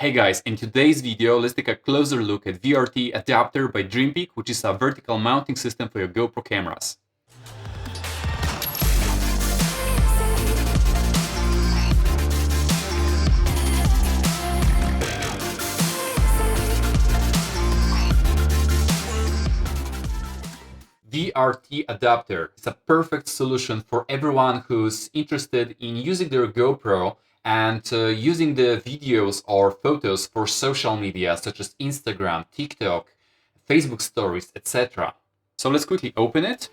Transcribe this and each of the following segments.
Hey guys, in today's video, let's take a closer look at VRT adapter by Dreampeak, which is a vertical mounting system for your GoPro cameras. VRT adapter is a perfect solution for everyone who's interested in using their GoPro and using the videos or photos for social media such as Instagram, TikTok, Facebook stories, etc. So let's quickly open it.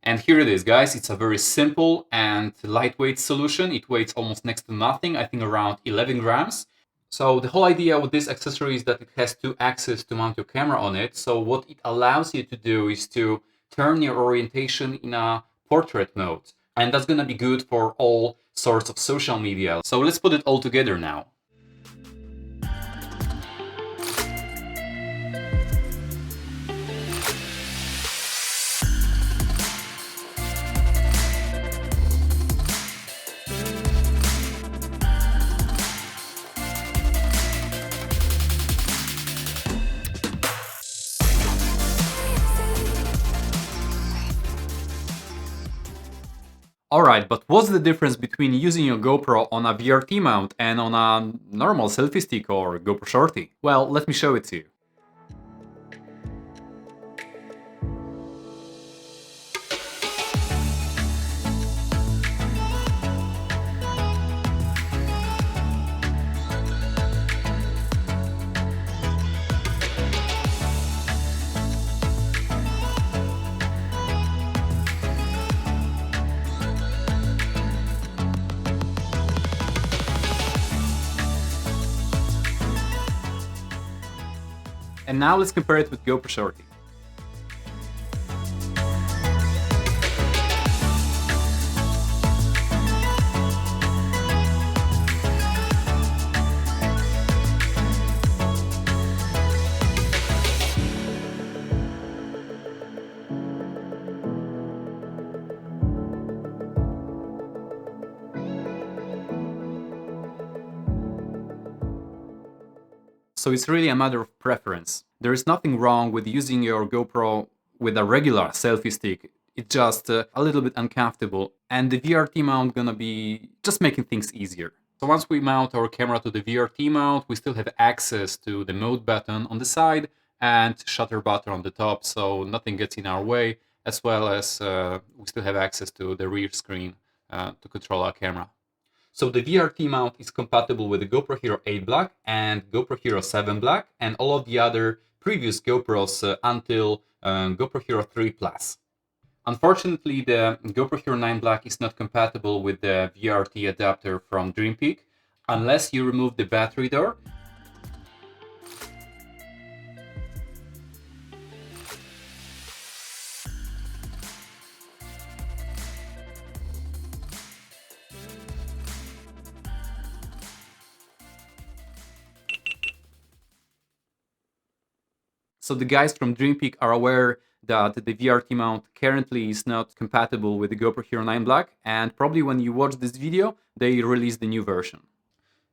And here it is, guys. It's a very simple and lightweight solution. It weighs almost next to nothing, I think around 11 grams. So the whole idea with this accessory is that it has two axes to mount your camera on it. So what it allows you to do is to turn your orientation in a portrait mode. And that's gonna be good for all sorts of social media. So let's put it all together now. Alright, but what's the difference between using your GoPro on a VRT mount and on a normal selfie stick or GoPro Shorty? Well, let me show it to you. And now let's compare it with GoPro Shorty. So it's really a matter of preference. There is nothing wrong with using your GoPro with a regular selfie stick. It's just a little bit uncomfortable, and the VRT mount gonna be just making things easier. So once we mount our camera to the VRT mount, we still have access to the mode button on the side and shutter button on the top, so nothing gets in our way, as well as we still have access to the rear screen to control our camera. So the VRT mount is compatible with the GoPro Hero 8 Black and GoPro Hero 7 Black and all of the other previous GoPros until GoPro Hero 3 Plus. Unfortunately, the GoPro Hero 9 Black is not compatible with the VRT adapter from Dreampeak unless you remove the battery door. So the guys from Dreampeak are aware that the VRT mount currently is not compatible with the GoPro Hero 9 Black, and probably when you watch this video, they release the new version.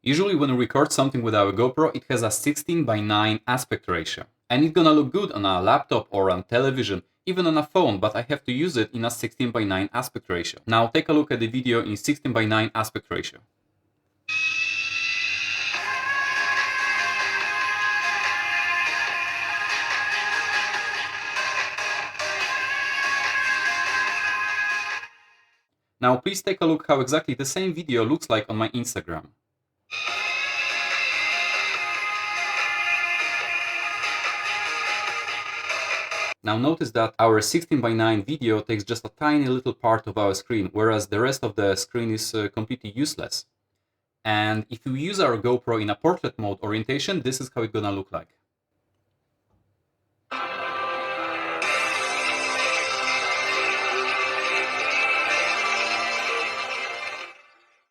Usually when we record something with our GoPro, it has a 16:9 aspect ratio. And it's gonna look good on a laptop or on television, even on a phone, but I have to use it in a 16:9 aspect ratio. Now take a look at the video in 16:9 aspect ratio. Now please take a look how exactly the same video looks like on my Instagram. Now notice that our 16:9 video takes just a tiny little part of our screen, whereas the rest of the screen is completely useless. And if you use our GoPro in a portrait mode orientation, this is how it's gonna look like.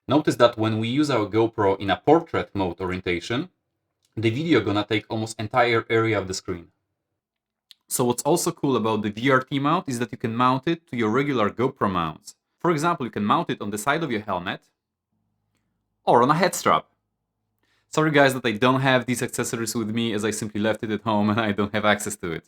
Notice that when we use our GoPro in a portrait mode orientation, the video gonna take almost entire area of the screen. So what's also cool about the VRT mount is that you can mount it to your regular GoPro mounts. For example, you can mount it on the side of your helmet or on a head strap. Sorry guys that I don't have these accessories with me, as I simply left it at home and I don't have access to it.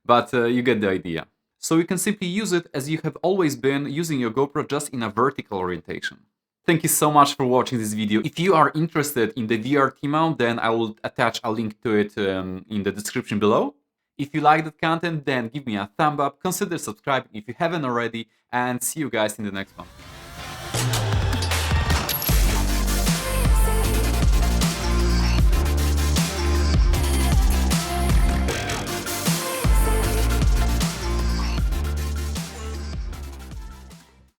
But you get the idea. So you can simply use it as you have always been using your GoPro, just in a vertical orientation. Thank you so much for watching this video. If you are interested in the VRT mount, then I will attach a link to it in the description below. If you like that content, then give me a thumb up, consider subscribing if you haven't already, and see you guys in the next one.